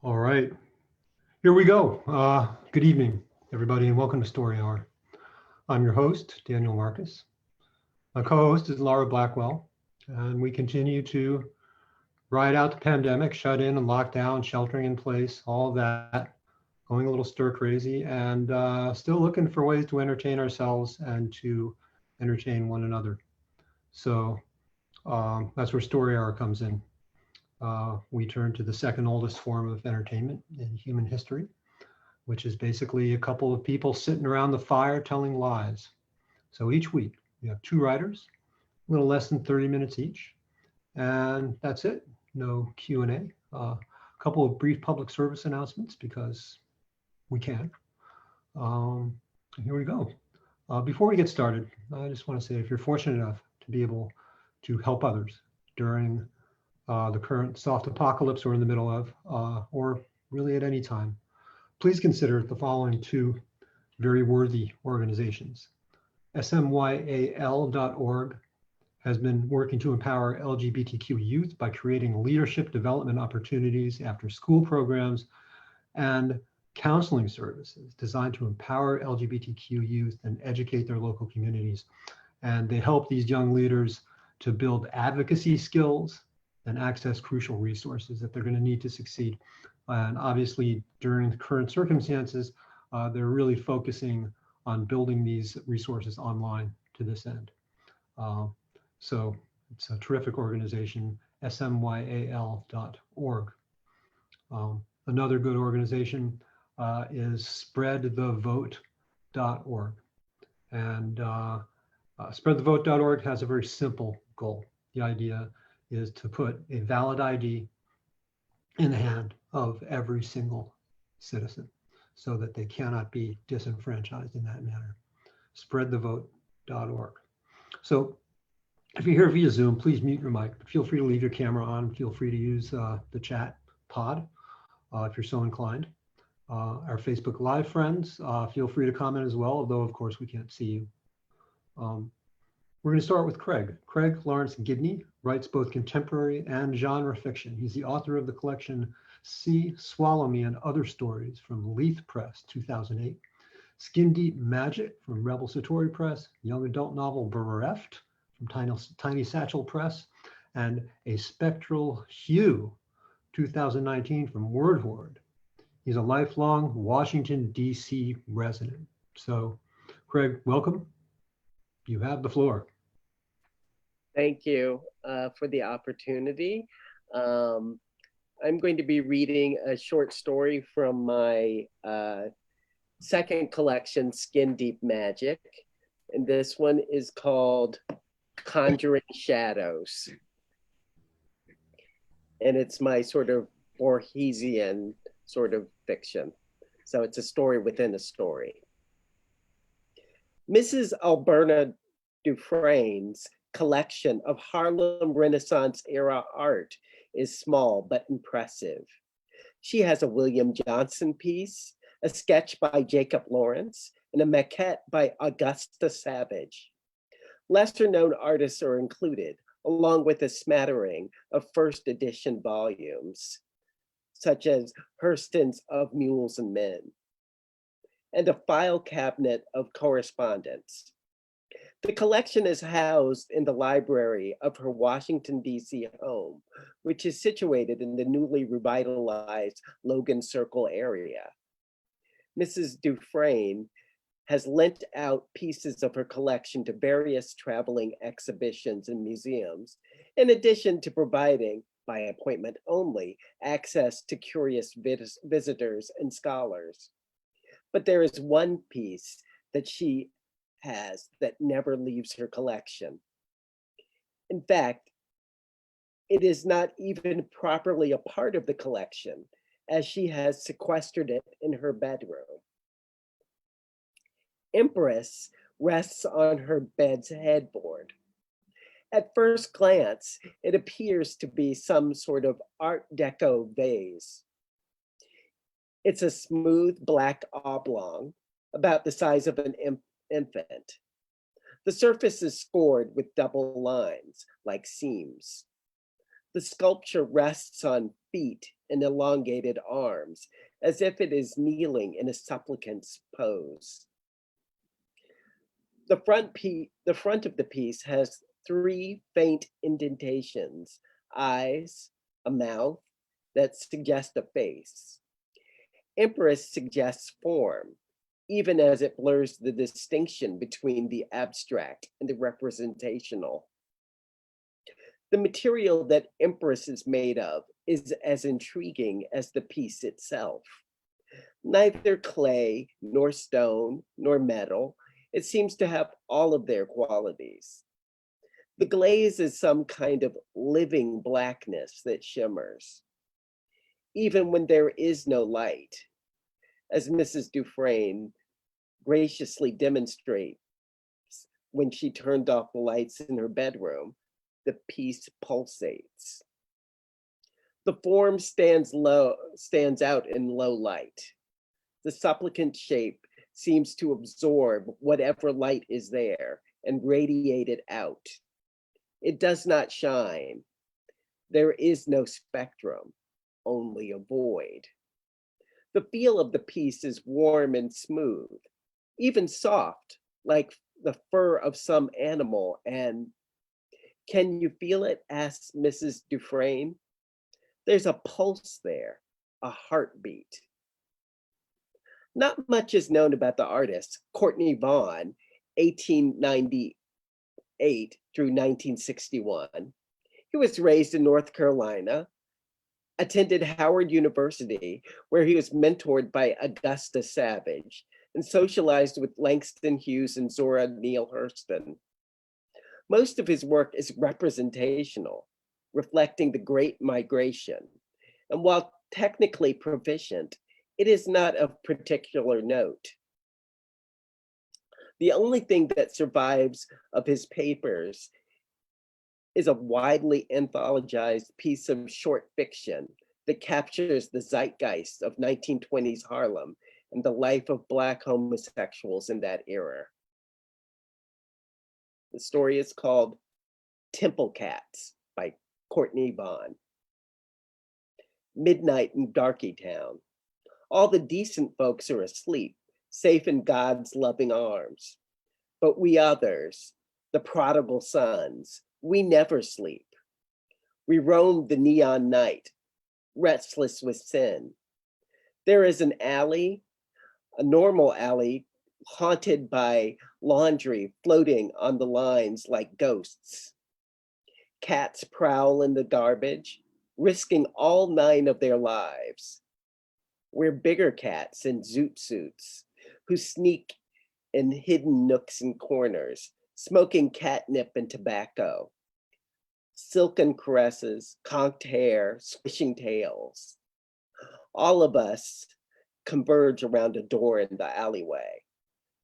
All right, here we go. Good evening, everybody, and welcome to Story Hour. I'm your host, Daniel Marcus. My co-host is Laura Blackwell, and we continue to ride out the pandemic, shut in and locked down, sheltering in place, all of that, going a little stir crazy, and still looking for ways to entertain ourselves and to entertain one another. So that's where Story Hour comes in. We turn to the second oldest form of entertainment in human history, which is basically a couple of people sitting around the fire telling lies. So each week we have two writers, a little less than 30 minutes each, and that's it. No Q&A. A couple of brief public service announcements because we can. Here we go. Before we get started, I just want to say if you're fortunate enough to be able to help others during the current soft apocalypse we're in the middle of, or really at any time, please consider the following two very worthy organizations. smyal.org has been working to empower LGBTQ youth by creating leadership development opportunities, after school programs, and counseling services designed to empower LGBTQ youth and educate their local communities. And they help these young leaders to build advocacy skills and access crucial resources that they're going to need to succeed. And obviously, during the current circumstances, they're really focusing on building these resources online to this end. So it's a terrific organization, smyal.org. Another good organization is spreadthevote.org. And spreadthevote.org has a very simple goal. The idea is to put a valid ID in the hand of every single citizen so that they cannot be disenfranchised in that manner. Spreadthevote.org. So if you're here via Zoom, please mute your mic. Feel free to leave your camera on. Feel free to use the chat pod if you're so inclined. Our Facebook Live friends, feel free to comment as well, although of course we can't see you. We're going to start with Craig. Craig Laurance Gidney writes both contemporary and genre fiction. He's the author of the collection See, Swallow Me and Other Stories from Leith Press, 2008. Skin Deep Magic from Rebel Satori Press, young adult novel Bereft from Tiny Satchel Press, and A Spectral Hue, 2019 from Word Horde. He's a lifelong Washington, D.C. resident. So, Craig, welcome. You have the floor. Thank you for the opportunity. I'm going to be reading a short story from my second collection, Skin Deep Magic. And this one is called Conjuring Shadows. And it's my sort of Borgesian sort of fiction. So it's a story within a story. Mrs. Alberta Dufresne's collection of Harlem Renaissance era art is small but impressive. She has a William Johnson piece, a sketch by Jacob Lawrence, and a maquette by Augusta Savage. Lesser known artists are included, along with a smattering of first edition volumes, such as Hurston's Of Mules and Men, and a file cabinet of correspondence. The collection is housed in the library of her Washington, D.C. home, which is situated in the newly revitalized Logan Circle area. Mrs. Dufresne has lent out pieces of her collection to various traveling exhibitions and museums, in addition to providing, by appointment only, access to curious visitors and scholars. But there is one piece that she has that never leaves her collection. In fact, it is not even properly a part of the collection, as she has sequestered it in her bedroom. Empress rests on her bed's headboard. At first glance, it appears to be some sort of Art Deco vase. It's a smooth black oblong, about the size of an infant. The surface is scored with double lines, like seams. The sculpture rests on feet and elongated arms, as if it is kneeling in a supplicant's pose. The front of the piece has three faint indentations, eyes, a mouth that suggest a face. Empress suggests form, even as it blurs the distinction between the abstract and the representational. The material that Empress is made of is as intriguing as the piece itself. Neither clay, nor stone, nor metal, it seems to have all of their qualities. The glaze is some kind of living blackness that shimmers, even when there is no light, as Mrs. Dufresne graciously demonstrates when she turned off the lights in her bedroom. The piece pulsates. The form stands out in low light. The supplicant shape seems to absorb whatever light is there and radiate it out. It does not shine. There is no spectrum, only a void. The feel of the piece is warm and smooth, even soft, like the fur of some animal. And can you feel it? Asked Mrs. Dufresne. There's a pulse there, a heartbeat. Not much is known about the artist, Courtney Vaughn, 1898 through 1961. He was raised in North Carolina, attended Howard University, where he was mentored by Augusta Savage, and socialized with Langston Hughes and Zora Neale Hurston. Most of his work is representational, reflecting the Great Migration. And while technically proficient, it is not of particular note. The only thing that survives of his papers is a widely anthologized piece of short fiction that captures the zeitgeist of 1920s Harlem and the life of Black homosexuals in that era. The story is called Temple Cats by Courtney Vaughn. Midnight in Darkytown. All the decent folks are asleep, safe in God's loving arms. But we others, the prodigal sons, we never sleep. We roam the neon night, restless with sin. There is an alley, a normal alley, haunted by laundry floating on the lines like ghosts. Cats prowl in the garbage, risking all 9 of their lives. We're bigger cats in zoot suits who sneak in hidden nooks and corners, smoking catnip and tobacco. Silken caresses, conked hair, swishing tails. All of us converge around a door in the alleyway.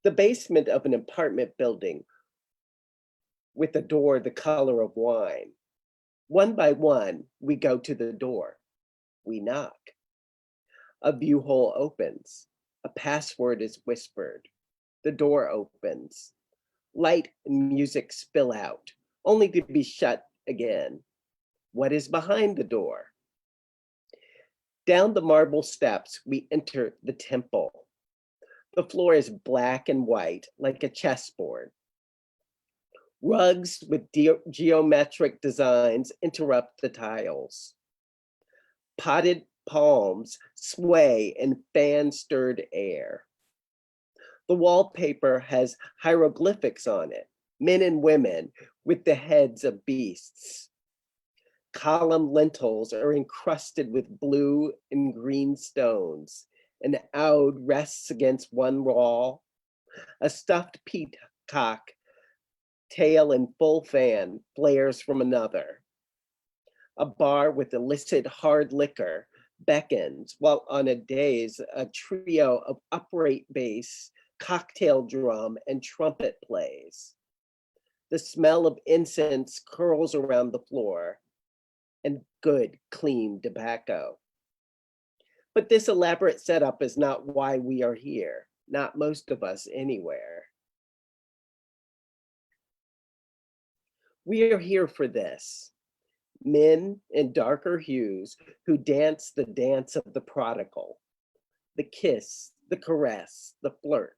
The basement of an apartment building with a door the color of wine. One by one, we go to the door. We knock. A view hole opens. A password is whispered. The door opens. Light and music spill out, only to be shut again. What is behind the door? Down the marble steps, we enter the temple. The floor is black and white, like a chessboard. Rugs with geometric designs interrupt the tiles. Potted palms sway in fan-stirred air. The wallpaper has hieroglyphics on it, men and women with the heads of beasts. Column lintels are encrusted with blue and green stones. An oud rests against one wall. A stuffed peacock, tail in full fan, flares from another. A bar with illicit hard liquor beckons, while on a dais, a trio of upright bass, cocktail drum, and trumpet plays. The smell of incense curls around the floor, and good, clean tobacco. But this elaborate setup is not why we are here, not most of us anywhere. We are here for this. men in darker hues who dance the dance of the prodigal, the kiss, the caress, the flirt,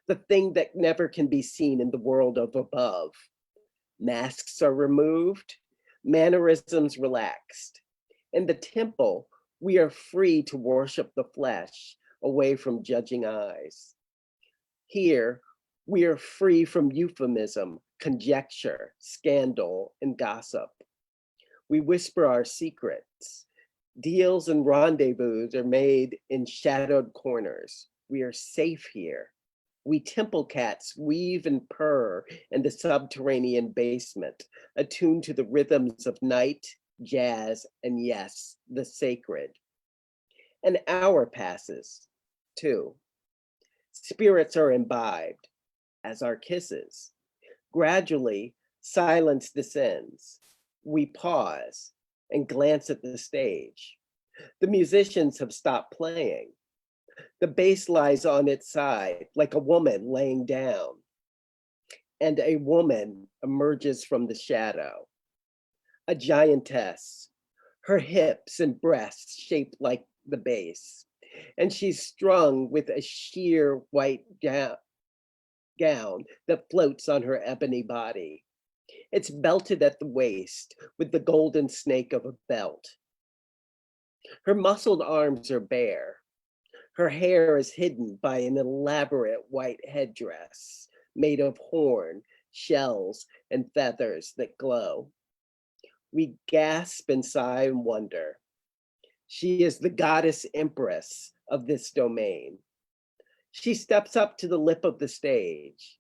the thing that never can be seen in the world of above. Masks are removed, mannerisms relaxed. In the temple, we are free to worship the flesh away from judging eyes. Here, we are free from euphemism, conjecture, scandal, and gossip. We whisper our secrets. Deals and rendezvous are made in shadowed corners. We are safe here. We temple cats weave and purr in the subterranean basement, attuned to the rhythms of night, jazz, and yes, the sacred. An hour passes, 2. Spirits are imbibed, as are kisses. Gradually, silence descends. We pause and glance at the stage. The musicians have stopped playing. The bass lies on its side like a woman laying down, and a woman emerges from the shadow. A giantess, her hips and breasts shaped like the bass, and she's strung with a sheer white gown that floats on her ebony body. It's belted at the waist with the golden snake of a belt. Her muscled arms are bare. Her hair is hidden by an elaborate white headdress made of horn, shells, and feathers that glow. We gasp and sigh in wonder. She is the goddess empress of this domain. She steps up to the lip of the stage.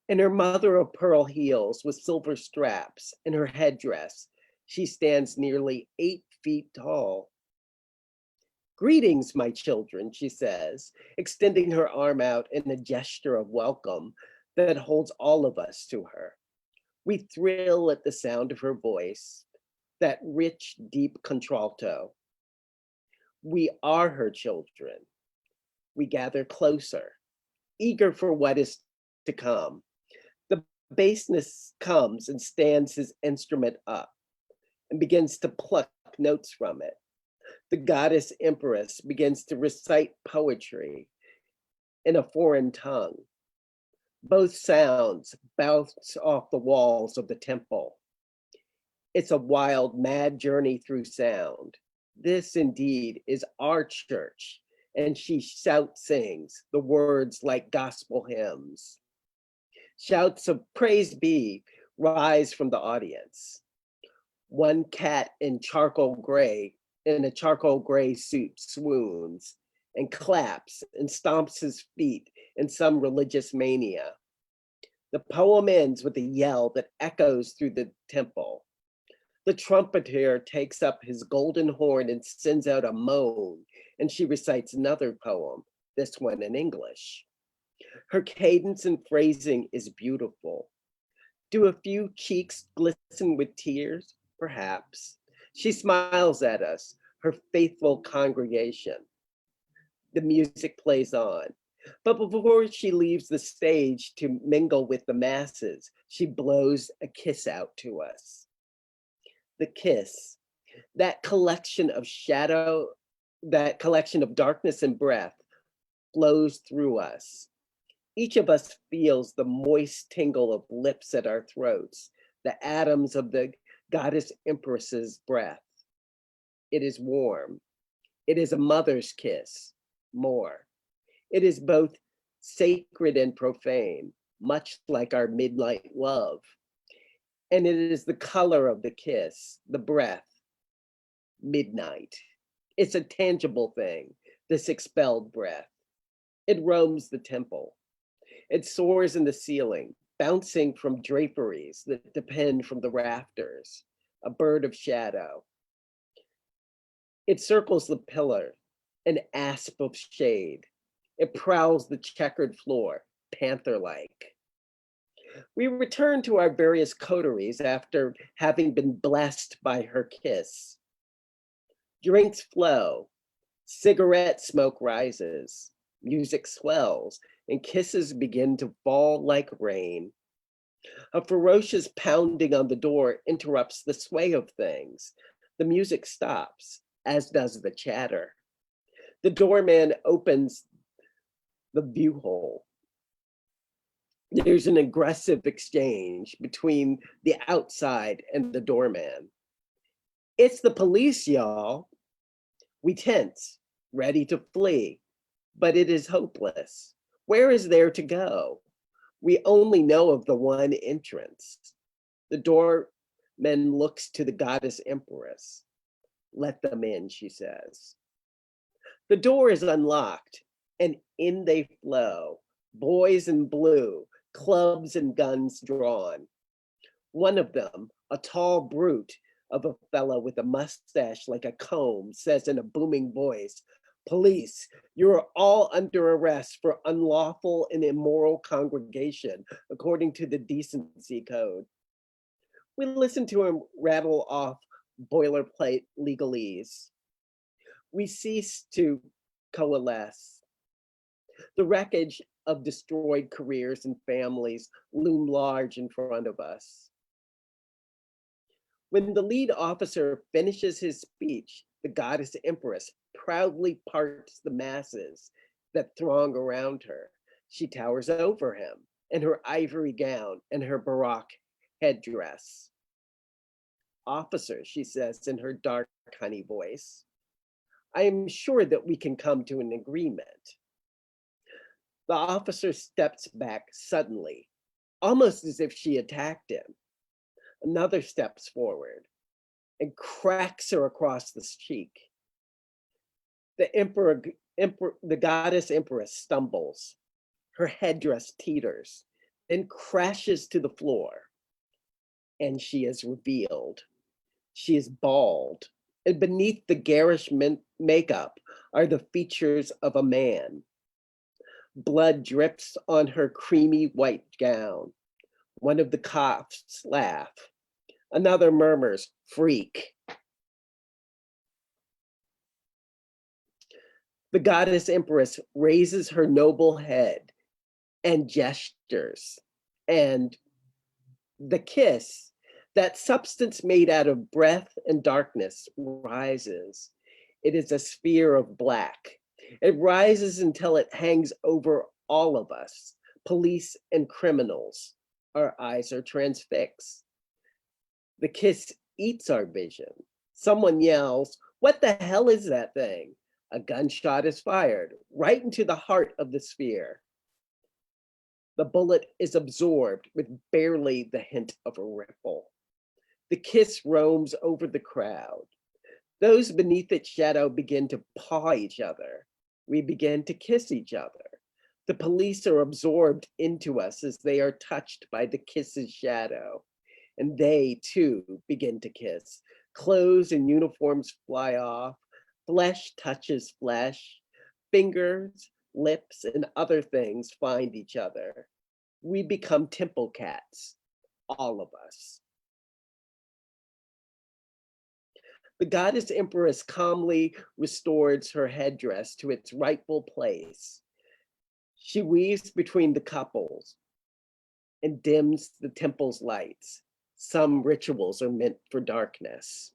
In her mother of pearl heels with silver straps and her headdress, she stands nearly 8 feet tall. "Greetings, my children," she says, extending her arm out in a gesture of welcome that holds all of us to her. We thrill at the sound of her voice, that rich, deep contralto. We are her children. We gather closer, eager for what is to come. The bassist comes and stands his instrument up and begins to pluck notes from it. The goddess empress begins to recite poetry in a foreign tongue. Both sounds bounce off the walls of the temple. It's a wild, mad journey through sound. This indeed is our church, and she sings the words like gospel hymns. Shouts of praise be rise from the audience. One cat in a charcoal gray suit swoons and claps and stomps his feet in some religious mania. The poem ends with a yell that echoes through the temple. The trumpeter takes up his golden horn and sends out a moan, and she recites another poem, this one in English. Her cadence and phrasing is beautiful. Do a few cheeks glisten with tears? Perhaps. She smiles at us, her faithful congregation. The music plays on, but before she leaves the stage to mingle with the masses, she blows a kiss out to us. The kiss, that collection of shadow, that collection of darkness and breath, flows through us. Each of us feels the moist tingle of lips at our throats, the atoms of the goddess empress's breath. It is warm. It is a mother's kiss, more. It is both sacred and profane, much like our midnight love. And it is the color of the kiss, the breath, midnight. It's a tangible thing, this expelled breath. It roams the temple. It soars in the ceiling, bouncing from draperies that depend from the rafters, a bird of shadow. It circles the pillar, an asp of shade. It prowls the checkered floor, panther-like. We return to our various coteries after having been blessed by her kiss. Drinks flow, cigarette smoke rises, music swells, and kisses begin to fall like rain. A ferocious pounding on the door interrupts the sway of things. The music stops, as does the chatter. The doorman opens the view hole. There's an aggressive exchange between the outside and the doorman. "It's the police, y'all." We tense, ready to flee, but it is hopeless. Where is there to go? We only know of the one entrance. The doorman looks to the goddess empress. "Let them in," she says. The door is unlocked, and in they flow, boys in blue, clubs and guns drawn. One of them, a tall brute of a fellow with a mustache like a comb, says in a booming voice, "Police, you are all under arrest for unlawful and immoral congregation, according to the decency code." We listen to him rattle off boilerplate legalese. We cease to coalesce. The wreckage of destroyed careers and families loom large in front of us. When the lead officer finishes his speech, the goddess empress proudly parts the masses that throng around her. She towers over him in her ivory gown and her baroque headdress. "Officer," she says in her dark, honey voice, "I am sure that we can come to an agreement." The officer steps back suddenly, almost as if she attacked him. Another steps forward and cracks her across the cheek. The goddess empress stumbles. Her headdress teeters, then crashes to the floor, and she is revealed. She is bald, and beneath the garish makeup are the features of a man. Blood drips on her creamy white gown. One of the cops laugh. Another murmurs, "Freak." The goddess empress raises her noble head and gestures, and the kiss, that substance made out of breath and darkness, rises. It is a sphere of black. It rises until it hangs over all of us, police and criminals. Our eyes are transfixed. The kiss eats our vision. Someone yells, "What the hell is that thing?" A gunshot is fired right into the heart of the sphere. The bullet is absorbed with barely the hint of a ripple. The kiss roams over the crowd. Those beneath its shadow begin to paw each other. We begin to kiss each other. The police are absorbed into us as they are touched by the kiss's shadow. And they too begin to kiss. Clothes and uniforms fly off. Flesh touches flesh. Fingers, lips, and other things find each other. We become temple cats, all of us. The goddess empress calmly restores her headdress to its rightful place. She weaves between the couples and dims the temple's lights. Some rituals are meant for darkness.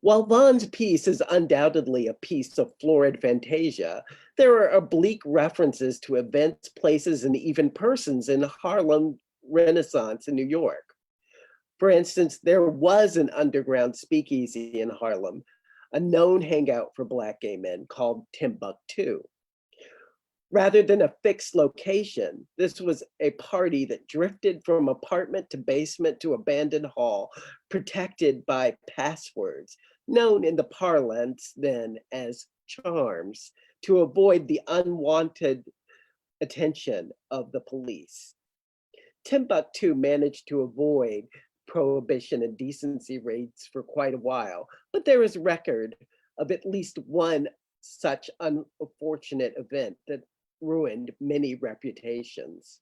While Vaughn's piece is undoubtedly a piece of florid fantasia, there are oblique references to events, places, and even persons in Harlem Renaissance in New York. For instance, there was an underground speakeasy in Harlem, a known hangout for Black gay men called Timbuktu. Rather than a fixed location, this was a party that drifted from apartment to basement to abandoned hall, protected by passwords, known in the parlance then as charms, to avoid the unwanted attention of the police. Timbuktu managed to avoid prohibition and decency raids for quite a while, but there is record of at least one such unfortunate event that ruined many reputations.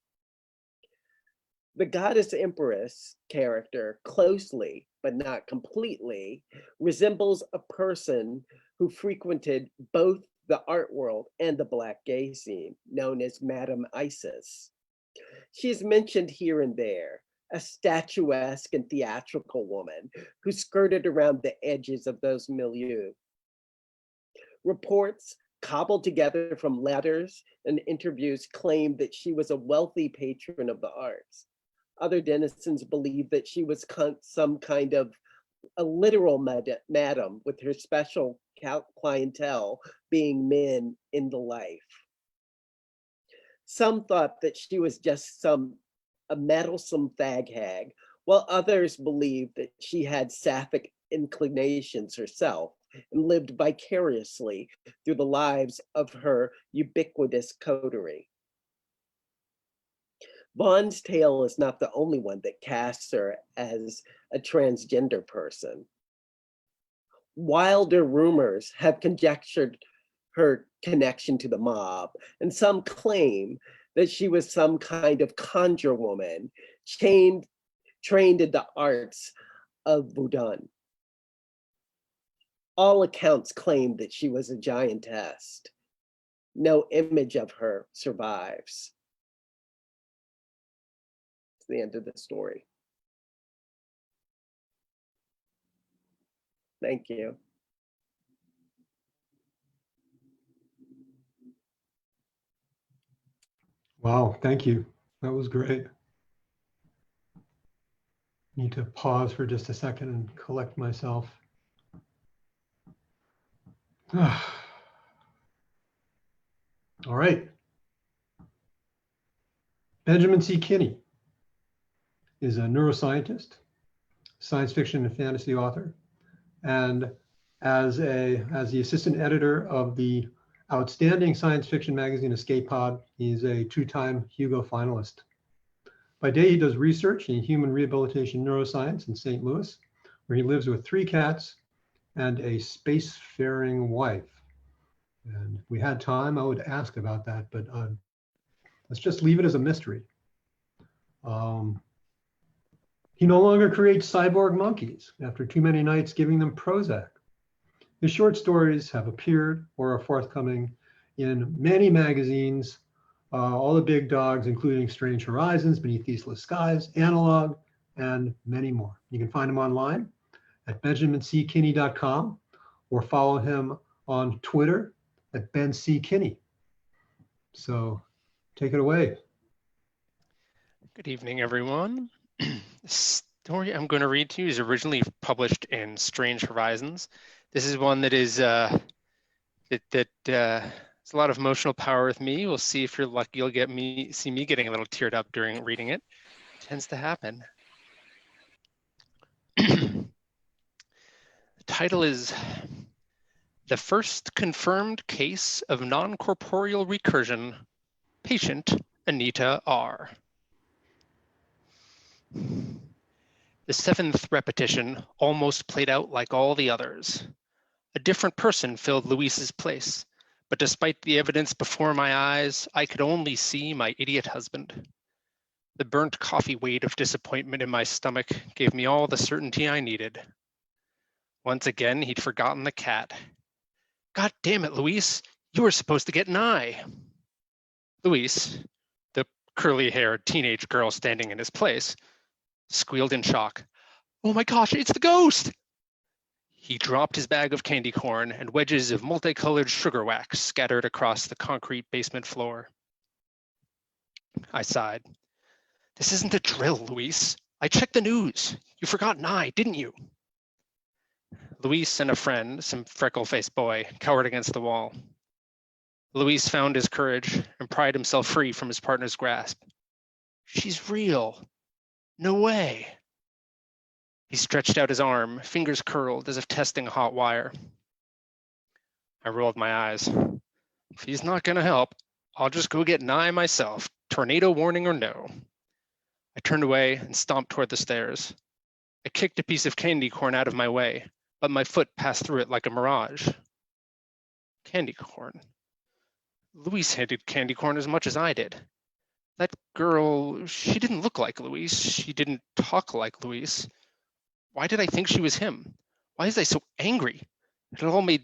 The goddess empress character closely, but not completely, resembles a person who frequented both the art world and the Black gay scene, known as Madame Isis. She is mentioned here and there, a statuesque and theatrical woman who skirted around the edges of those milieux. Reports cobbled together from letters and interviews claimed that she was a wealthy patron of the arts. Other denizens believed that she was some kind of a literal madam, with her special clientele being men in the life. Some thought that she was just a meddlesome fag hag, while others believed that she had sapphic inclinations herself and lived vicariously through the lives of her ubiquitous coterie. Vaughn's tale is not the only one that casts her as a transgender person. Wilder rumors have conjectured her connection to the mob, and some claim that she was some kind of conjure woman trained in the arts of voodoo. All accounts claim that she was a giantess. No image of her survives. It's the end of the story. Thank you. Wow, thank you. That was great. Need to pause for just a second and collect myself. All right. Benjamin C. Kinney is a neuroscientist, science fiction and fantasy author, and as the assistant editor of the outstanding science fiction magazine Escape Pod, he's a two-time Hugo finalist. By day, he does research in human rehabilitation neuroscience in St. Louis, where he lives with 3 cats and a spacefaring wife. And if we had time, I would ask about that, but let's just leave it as a mystery. He no longer creates cyborg monkeys after too many nights giving them Prozac. His short stories have appeared or are forthcoming in many magazines, all the big dogs, including Strange Horizons, Beneath Eastless Skies, Analog, and many more. You can find him online at benjaminc.kinney.com or follow him on Twitter at BenCKinney. So take it away. Good evening, everyone. The story I'm going to read to you is originally published in Strange Horizons. This is one that is it's a lot of emotional power with me. We'll see if you're lucky. You'll see me getting a little teared up during reading it. It tends to happen. The title is The First Confirmed Case of Noncorporeal Recursion, Patient Anita R. The 7th repetition almost played out like all the others. A different person filled Luis's place, but despite the evidence before my eyes, I could only see my idiot husband. The burnt coffee weight of disappointment in my stomach gave me all the certainty I needed. Once again, he'd forgotten the cat. God damn it, Luis, you were supposed to get an eye. Luis, the curly-haired teenage girl standing in his place, squealed in shock. Oh my gosh, it's the ghost! He dropped his bag of candy corn and wedges of multicolored sugar wax scattered across the concrete basement floor. I sighed. This isn't a drill, Luis. I checked the news. You forgot an eye, didn't you? Luis and a friend, some freckle-faced boy, cowered against the wall. Luis found his courage and pried himself free from his partner's grasp. She's real. No way. He stretched out his arm, fingers curled as if testing a hot wire. I rolled my eyes. If he's not going to help, I'll just go get an eye myself, tornado warning or no. I turned away and stomped toward the stairs. I kicked a piece of candy corn out of my way, but my foot passed through it like a mirage. Candy corn. Luis hated candy corn as much as I did. That girl, she didn't look like Luis. She didn't talk like Luis. Why did I think she was him? Why was I so angry? It all made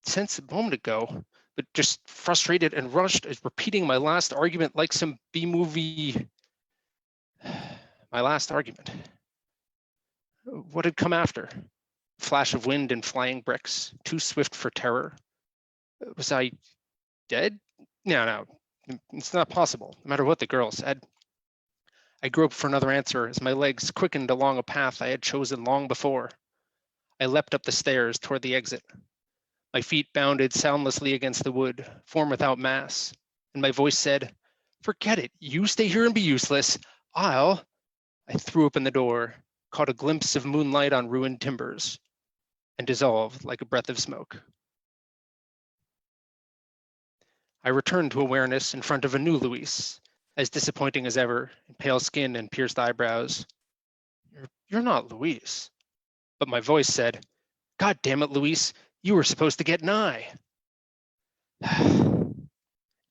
sense a moment ago, but just frustrated and rushed as repeating my last argument like some B-movie My last argument. What had come after? Flash of wind and flying bricks, too swift for terror. Was I dead? No, it's not possible, no matter what the girl said. I groped for another answer as my legs quickened along a path I had chosen long before. I leapt up the stairs toward the exit. My feet bounded soundlessly against the wood, form without mass, and my voice said, "Forget it, you stay here and be useless. I threw open the door, caught a glimpse of moonlight on ruined timbers, and dissolved like a breath of smoke. I returned to awareness in front of a new Luis, as disappointing as ever, in pale skin and pierced eyebrows. You're not Luis. But my voice said, "God damn it, Luis, you were supposed to get an eye."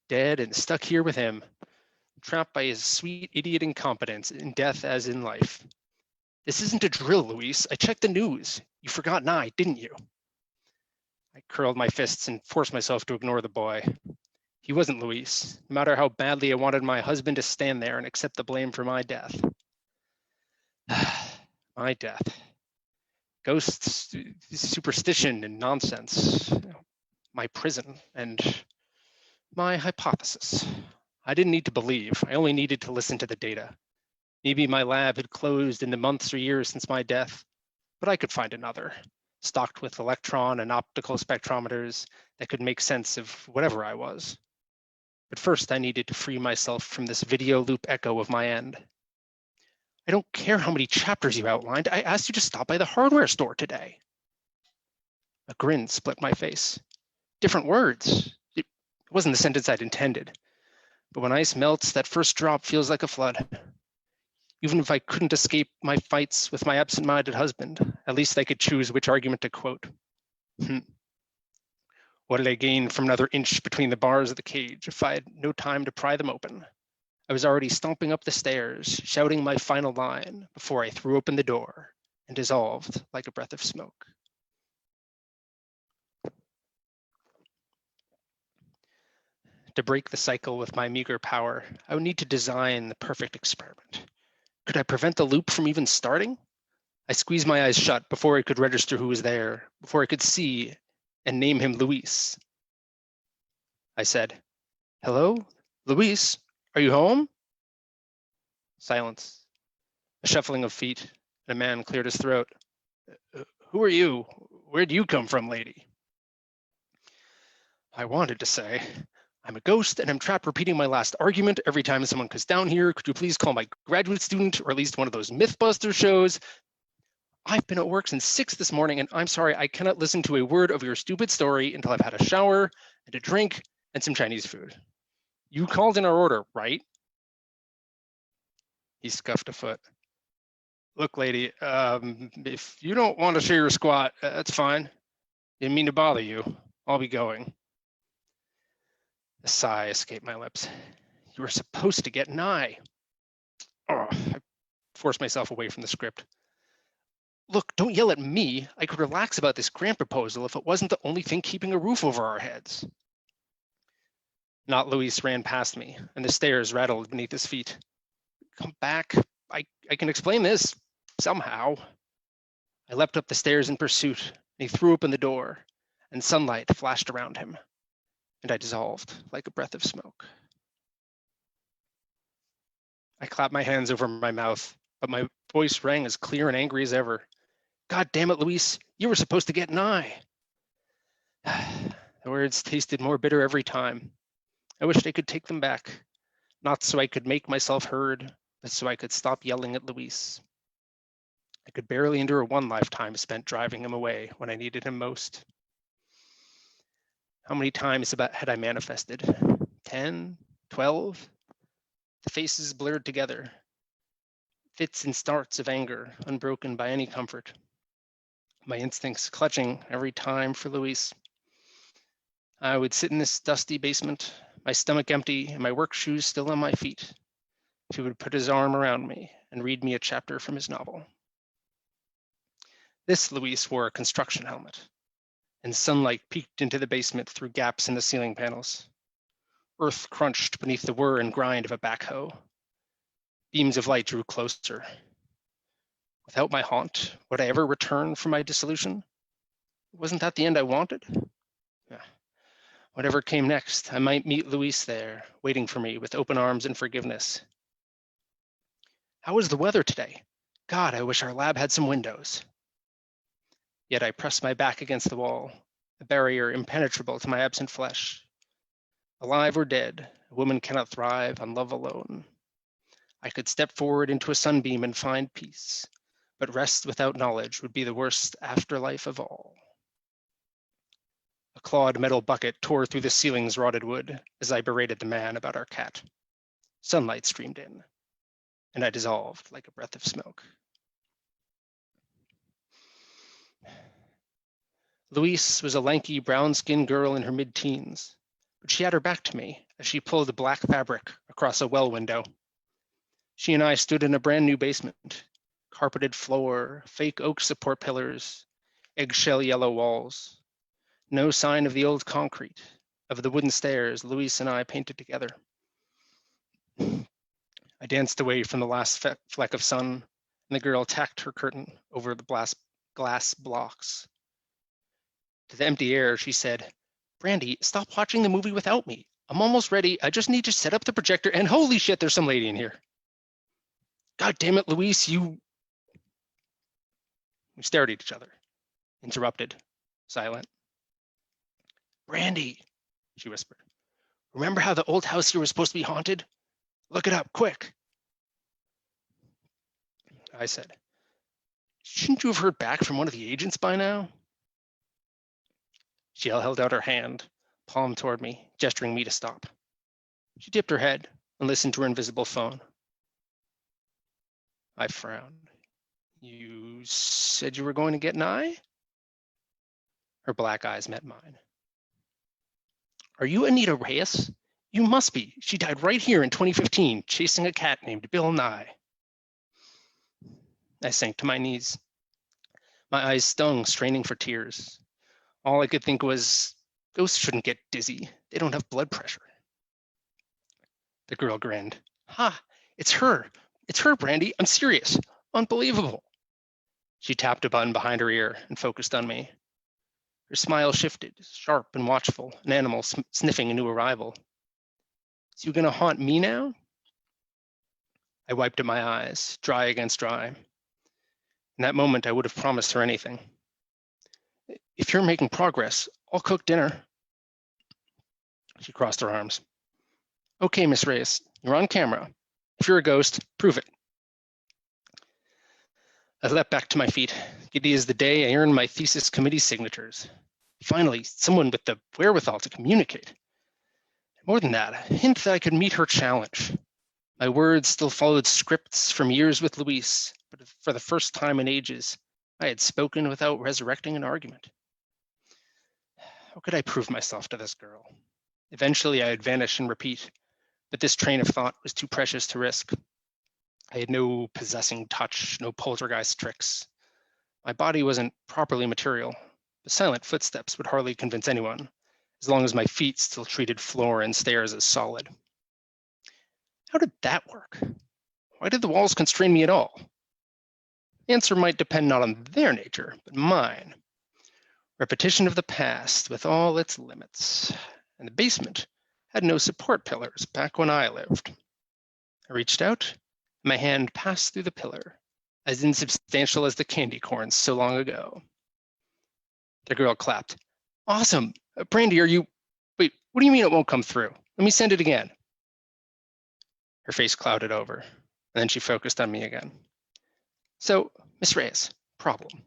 Dead and stuck here with him, trapped by his sweet idiot incompetence in death as in life. This isn't a drill, Luis. I checked the news. You forgot an eye, didn't you? I curled my fists and forced myself to ignore the boy. He wasn't Luis, no matter how badly I wanted my husband to stand there and accept the blame for my death. My death. Ghosts, superstition, and nonsense. My prison, and my hypothesis. I didn't need to believe. I only needed to listen to the data. Maybe my lab had closed in the months or years since my death, but I could find another, stocked with electron and optical spectrometers that could make sense of whatever I was. But first, I needed to free myself from this video loop echo of my end. I don't care how many chapters you outlined. I asked you to stop by the hardware store today. A grin split my face. Different words. It wasn't the sentence I'd intended. But when ice melts, that first drop feels like a flood. Even if I couldn't escape my fights with my absent-minded husband, at least I could choose which argument to quote. What did I gain from another inch between the bars of the cage if I had no time to pry them open? I was already stomping up the stairs, shouting my final line before I threw open the door and dissolved like a breath of smoke. To break the cycle with my meager power, I would need to design the perfect experiment. Could I prevent the loop from even starting? I squeezed my eyes shut before I could register who was there, before I could see and name him Luis. I said, "Hello, Luis, are you home?" Silence, a shuffling of feet, and a man cleared his throat. "Who are you? Where'd you come from, lady?" I wanted to say, "I'm a ghost and I'm trapped repeating my last argument every time someone comes down here. Could you please call my graduate student or at least one of those Mythbuster shows? I've been at work since 6 this morning and I'm sorry, I cannot listen to a word of your stupid story until I've had a shower and a drink and some Chinese food. You called in our order, right?" He scuffed a foot. "Look, lady, if you don't want to share your squat, that's fine. Didn't mean to bother you. I'll be going." A sigh escaped my lips. "You were supposed to get an eye." Oh, I forced myself away from the script. "Look, don't yell at me. I could relax about this grant proposal if it wasn't the only thing keeping a roof over our heads." Not Luis ran past me, and the stairs rattled beneath his feet. "Come back. I can explain this somehow." I leapt up the stairs in pursuit, and he threw open the door, and sunlight flashed around him, and I dissolved like a breath of smoke. I clapped my hands over my mouth, but my voice rang as clear and angry as ever. "God damn it, Luis, you were supposed to get an eye." The words tasted more bitter every time. I wished I could take them back, not so I could make myself heard, but so I could stop yelling at Luis. I could barely endure one lifetime spent driving him away when I needed him most. How many times had I manifested? 10? 12? The faces blurred together. Fits and starts of anger, unbroken by any comfort. My instincts clutching every time for Luis. I would sit in this dusty basement, my stomach empty and my work shoes still on my feet. He would put his arm around me and read me a chapter from his novel. This Luis wore a construction helmet, and sunlight peeked into the basement through gaps in the ceiling panels. Earth crunched beneath the whir and grind of a backhoe. Beams of light drew closer. Without my haunt, would I ever return from my dissolution? Wasn't that the end I wanted? Yeah. Whatever came next, I might meet Luis there, waiting for me with open arms and forgiveness. How was the weather today? God, I wish our lab had some windows. Yet I pressed my back against the wall, a barrier impenetrable to my absent flesh. Alive or dead, a woman cannot thrive on love alone. I could step forward into a sunbeam and find peace, but rest without knowledge would be the worst afterlife of all. A clawed metal bucket tore through the ceiling's rotted wood as I berated the man about our cat. Sunlight streamed in, and I dissolved like a breath of smoke. Louise was a lanky, brown-skinned girl in her mid-teens, but she had her back to me as she pulled a black fabric across a well window. She and I stood in a brand new basement, carpeted floor, fake oak support pillars, eggshell yellow walls. No sign of the old concrete, of the wooden stairs Louise and I painted together. I danced away from the last fleck of sun, and the girl tacked her curtain over the glass blocks. To the empty air, she said, "Brandy, stop watching the movie without me. I'm almost ready. I just need to set up the projector, and holy shit, there's some lady in here." God damn it, Louise, you... We stared at each other, interrupted, silent. "Brandy," she whispered, "remember how the old house here was supposed to be haunted? Look it up, quick." I said, "Shouldn't you have heard back from one of the agents by now?" She held out her hand, palm toward me, gesturing me to stop. She tipped her head and listened to her invisible phone. I frowned. "You said you were going to get an eye?" Her black eyes met mine. "Are you Anita Reyes? You must be. She died right here in 2015, chasing a cat named Bill Nye." I sank to my knees. My eyes stung, straining for tears. All I could think was, ghosts shouldn't get dizzy. They don't have blood pressure. The girl grinned. "Ha, it's her. It's her, Brandy. I'm serious. Unbelievable." She tapped a button behind her ear and focused on me. Her smile shifted, sharp and watchful, an animal sniffing a new arrival. "Is you gonna haunt me now?" I wiped at my eyes, dry against dry. In that moment, I would have promised her anything. "If you're making progress, I'll cook dinner." She crossed her arms. "Okay, Miss Reyes, you're on camera. If you're a ghost, prove it." I leapt back to my feet. Giddy as the day I earned my thesis committee signatures. Finally, someone with the wherewithal to communicate. More than that, a hint that I could meet her challenge. My words still followed scripts from years with Luis, but for the first time in ages, I had spoken without resurrecting an argument. How could I prove myself to this girl? Eventually, I'd vanish and repeat, but this train of thought was too precious to risk. I had no possessing touch, no poltergeist tricks. My body wasn't properly material. The silent footsteps would hardly convince anyone, as long as my feet still treated floor and stairs as solid. How did that work? Why did the walls constrain me at all? The answer might depend not on their nature, but mine. Repetition of the past with all its limits. And the basement had no support pillars back when I lived. I reached out, and my hand passed through the pillar, as insubstantial as the candy corns so long ago. The girl clapped. "Awesome! Brandy, are you... Wait, what do you mean it won't come through? Let me send it again." Her face clouded over, and then she focused on me again. "So, Miss Reyes, problem.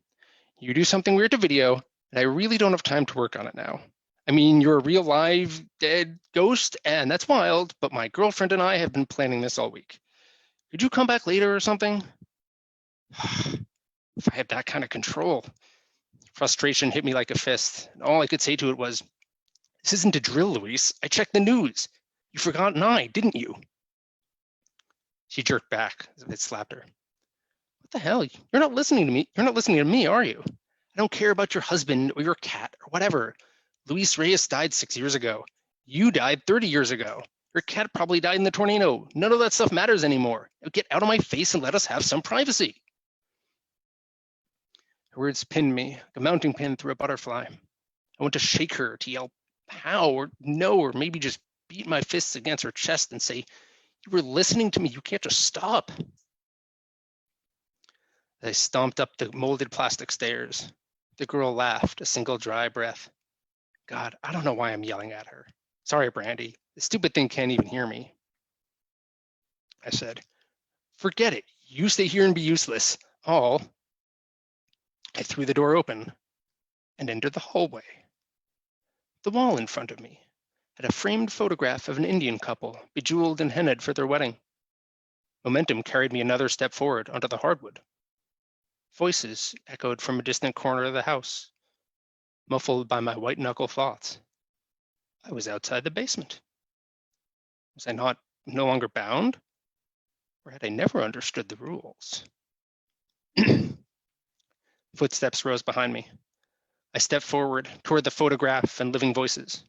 You do something weird to video, and I really don't have time to work on it now. I mean, you're a real live, dead ghost, and that's wild, but my girlfriend and I have been planning this all week. Could you come back later or something?" If I had that kind of control. Frustration hit me like a fist, and all I could say to it was, "This isn't a drill, Luis. I checked the news. You forgot Nye, didn't you?" She jerked back as if it slapped her. "What the hell? You're not listening to me. You're not listening to me, are you? I don't care about your husband or your cat or whatever. Luis Reyes died 6 years ago. You died 30 years ago. Her cat probably died in the tornado. None of that stuff matters anymore. Now get out of my face and let us have some privacy. Her words pinned me, like a mounting pin through a butterfly. I want to shake her, to yell how or no, or maybe just beat my fists against her chest and say, you were listening to me, you can't just stop. As I stomped up the molded plastic stairs, the girl laughed, a single dry breath. God, I don't know why I'm yelling at her. Sorry, Brandy. The stupid thing can't even hear me. I said, forget it. You stay here and be useless. I threw the door open and entered the hallway. The wall in front of me had a framed photograph of an Indian couple, bejeweled and hennaed for their wedding. Momentum carried me another step forward onto the hardwood. Voices echoed from a distant corner of the house, muffled by my white-knuckle thoughts. I was outside the basement. Was I no longer bound? Or had I never understood the rules? Footsteps rose behind me. I stepped forward toward the photograph and living voices.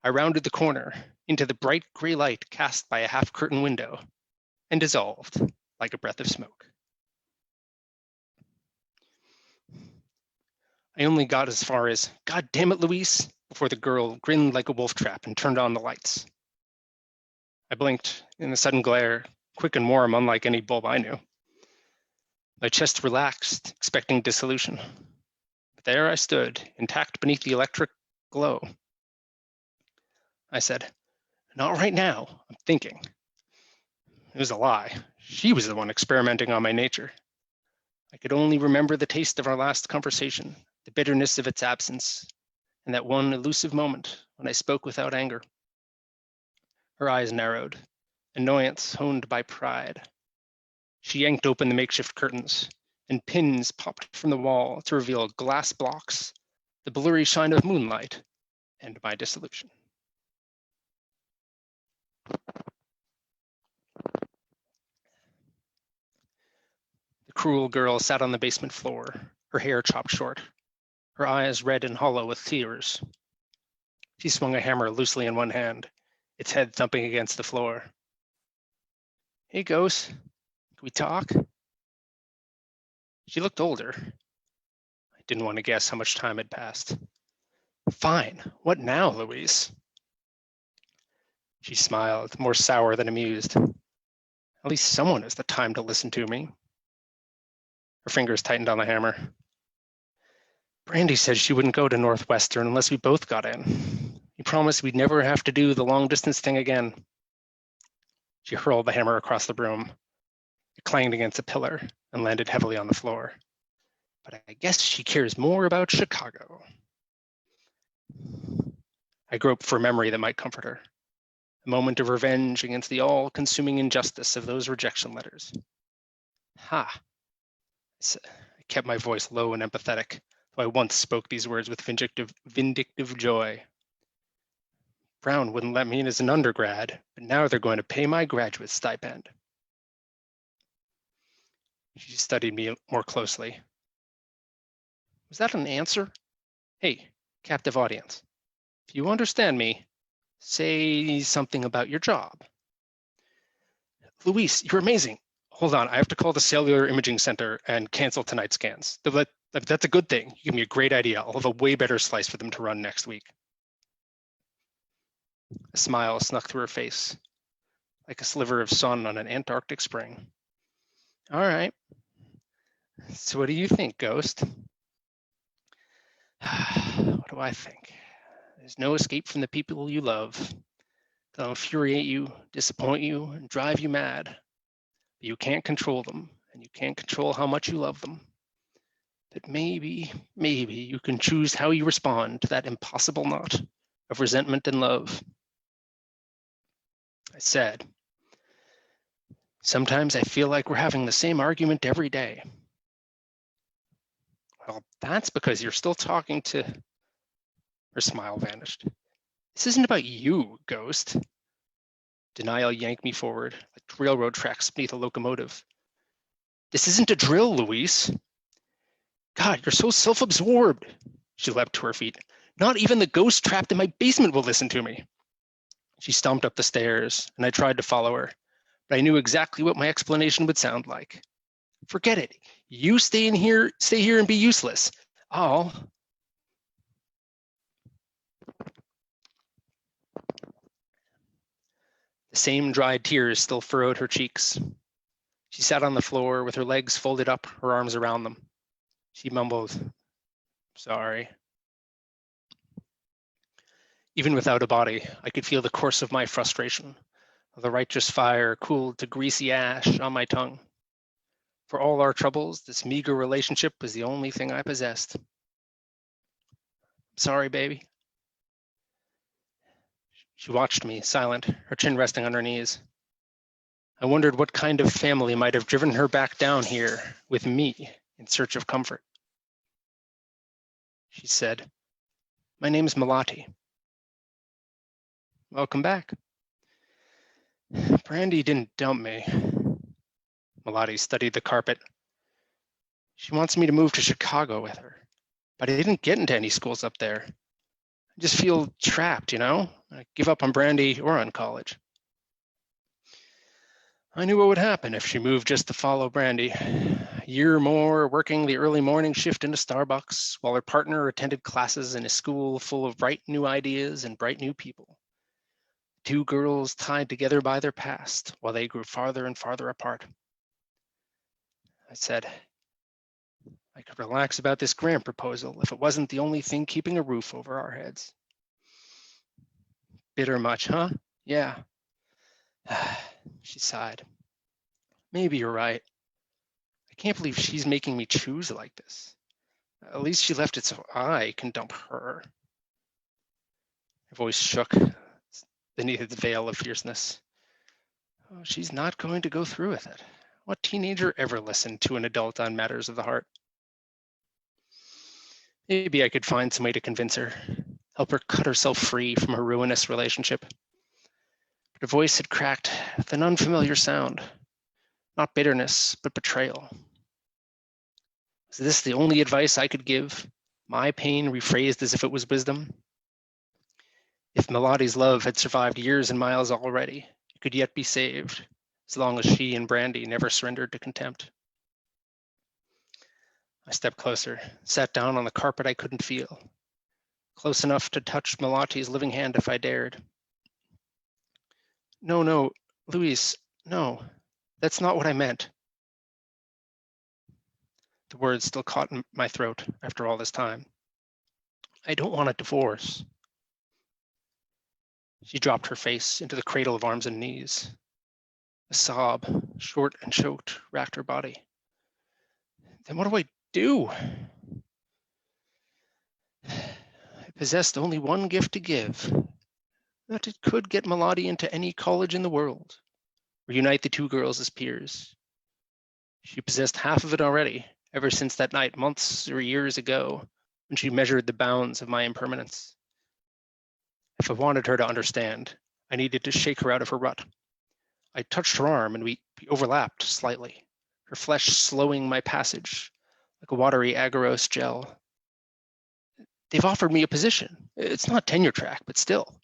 I rounded the corner into the bright gray light cast by a half-curtain window and dissolved like a breath of smoke. I only got as far as, God damn it, Luis, before the girl grinned like a wolf trap and turned on the lights. I blinked in the sudden glare, quick and warm, unlike any bulb I knew. My chest relaxed, expecting dissolution. But there I stood, intact beneath the electric glow. I said, not right now, I'm thinking. It was a lie. She was the one experimenting on my nature. I could only remember the taste of our last conversation, the bitterness of its absence, and that one elusive moment when I spoke without anger. Her eyes narrowed, annoyance honed by pride. She yanked open the makeshift curtains, and pins popped from the wall to reveal glass blocks, the blurry shine of moonlight, and my dissolution. The cruel girl sat on the basement floor, her hair chopped short, her eyes red and hollow with tears. She swung a hammer loosely in one hand, its head thumping against the floor. Hey, Ghost, can we talk? She looked older. I didn't want to guess how much time had passed. Fine, what now, Louise? She smiled, more sour than amused. At least someone has the time to listen to me. Her fingers tightened on the hammer. Brandy said she wouldn't go to Northwestern unless we both got in. He promised we'd never have to do the long distance thing again. She hurled the hammer across the room. It clanged against a pillar and landed heavily on the floor. But I guess she cares more about Chicago. I groped for a memory that might comfort her. A moment of revenge against the all-consuming injustice of those rejection letters. Ha! I kept my voice low and empathetic, though I once spoke these words with vindictive joy. Brown wouldn't let me in as an undergrad, but now they're going to pay my graduate stipend. She studied me more closely. Was that an answer? Hey, captive audience, if you understand me, say something about your job. Luis, you're amazing. Hold on, I have to call the Cellular Imaging Center and cancel tonight's scans. That's a good thing. You give me a great idea. I'll have a way better slice for them to run next week. A smile snuck through her face, like a sliver of sun on an Antarctic spring. All right. So what do you think, Ghost? What do I think? There's no escape from the people you love. They'll infuriate you, disappoint you, and drive you mad. But you can't control them, and you can't control how much you love them. But maybe you can choose how you respond to that impossible knot of resentment and love. I said, sometimes I feel like we're having the same argument every day. Well, that's because you're still talking to... Her smile vanished. This isn't about you, Ghost. Denial yanked me forward, like railroad tracks beneath a locomotive. This isn't a drill, Luis. God, you're so self-absorbed. She leapt to her feet. Not even the ghost trapped in my basement will listen to me. She stomped up the stairs, and I tried to follow her, but I knew exactly what my explanation would sound like. Forget it. You stay here and be useless. The same dried tears still furrowed her cheeks. She sat on the floor with her legs folded up, her arms around them. She mumbled, "Sorry." Even without a body, I could feel the course of my frustration. The righteous fire cooled to greasy ash on my tongue. For all our troubles, this meager relationship was the only thing I possessed. "Sorry, baby." She watched me, silent, her chin resting on her knees. I wondered what kind of family might have driven her back down here with me in search of comfort. She said, "My name's Malati." "Welcome back." "Brandy didn't dump me." Malati studied the carpet. "She wants me to move to Chicago with her, but I didn't get into any schools up there. I just feel trapped, you know? I give up on Brandy or on college." I knew what would happen if she moved just to follow Brandy. A year more working the early morning shift into Starbucks while her partner attended classes in a school full of bright new ideas and bright new people. Two girls tied together by their past while they grew farther and farther apart. I said, I could relax about this grant proposal if it wasn't the only thing keeping a roof over our heads. "Bitter much, huh?" "Yeah." She sighed. "Maybe you're right. I can't believe she's making me choose like this. At least she left it so I can dump her." Her voice shook beneath its veil of fierceness. "Oh, she's not going to go through with it. What teenager ever listened to an adult on matters of the heart?" Maybe I could find some way to convince her, help her cut herself free from her ruinous relationship. But her voice had cracked with an unfamiliar sound. Not bitterness, but betrayal. Was this the only advice I could give? My pain rephrased as if it was wisdom? If Melodi's love had survived years and miles already, it could yet be saved, as long as she and Brandy never surrendered to contempt. I stepped closer, sat down on the carpet I couldn't feel, close enough to touch Melodi's living hand if I dared. No, Luis, no, that's not what I meant." The words still caught in my throat after all this time. "I don't want a divorce." She dropped her face into the cradle of arms and knees. A sob, short and choked, racked her body. "Then what do I do?" I possessed only one gift to give, that it could get Melody into any college in the world, reunite the two girls as peers. She possessed half of it already, ever since that night months or years ago, when she measured the bounds of my impermanence. If I wanted her to understand, I needed to shake her out of her rut. I touched her arm and we overlapped slightly, her flesh slowing my passage like a watery agarose gel. "They've offered me a position. It's not tenure track, but still.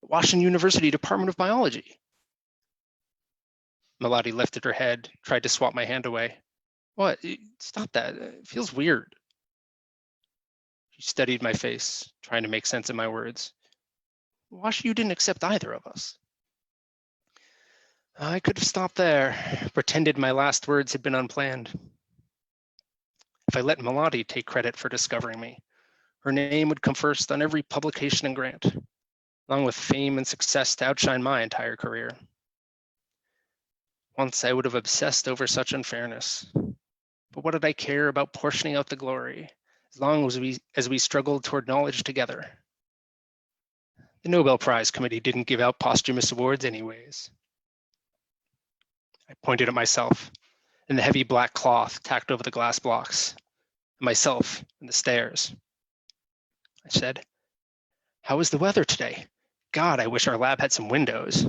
Washington University Department of Biology." Melody lifted her head, tried to swat my hand away. "What? Stop that. It feels weird." She studied my face, trying to make sense of my words. "WashU didn't accept either of us." I could have stopped there, pretended my last words had been unplanned. If I let Melody take credit for discovering me, her name would come first on every publication and grant, along with fame and success to outshine my entire career. Once I would have obsessed over such unfairness. But what did I care about portioning out the glory, as long as we struggled toward knowledge together? The Nobel Prize Committee didn't give out posthumous awards anyways. I pointed at myself and the heavy black cloth tacked over the glass blocks, and myself and the stairs. I said, "How is the weather today? God, I wish our lab had some windows."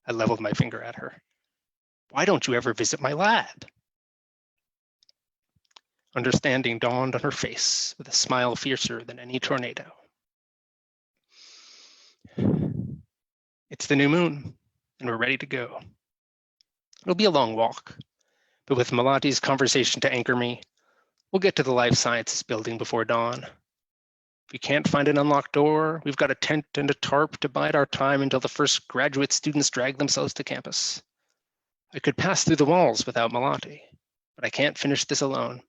I leveled my finger at her. "Why don't you ever visit my lab?" Understanding dawned on her face with a smile fiercer than any tornado. It's the new moon, and we're ready to go. It'll be a long walk, but with Malati's conversation to anchor me, we'll get to the life sciences building before dawn. If we can't find an unlocked door, we've got a tent and a tarp to bide our time until the first graduate students drag themselves to campus. I could pass through the walls without Malati, but I can't finish this alone.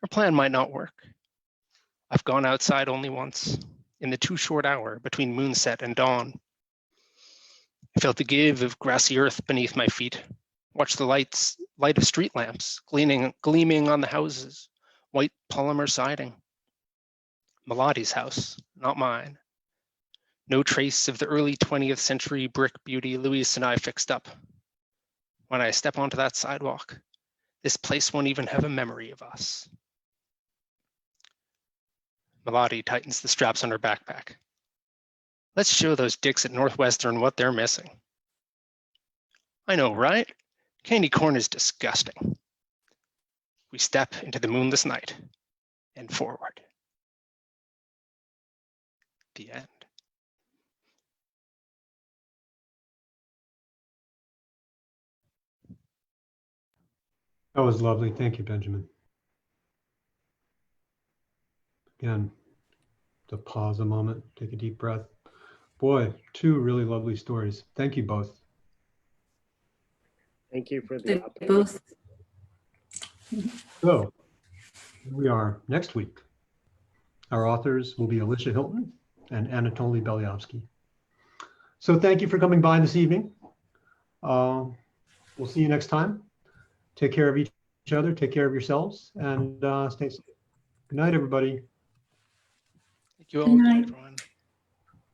Our plan might not work. I've gone outside only once, in the too short hour between moonset and dawn. I felt the give of grassy earth beneath my feet, watched the light of street lamps gleaming on the houses, white polymer siding. Malati's house, not mine. No trace of the early 20th century brick beauty Luis and I fixed up. When I step onto that sidewalk, this place won't even have a memory of us. Malati tightens the straps on her backpack. Let's show those dicks at Northwestern what they're missing. I know, right? Candy corn is disgusting. We step into the moonless night and forward. The end. That was lovely. Thank you, Benjamin. Again, to pause a moment, take a deep breath. Boy, two really lovely stories. Thank you both. Thank you for the Thank you opportunity. both. So, here we are next week. Our authors will be Alicia Hilton and Anatoly Belyavsky. So thank you for coming by this evening. We'll see you next time. Take care of each other, take care of yourselves, and stay safe. Good night, everybody. Thank you all. Good night. Everyone.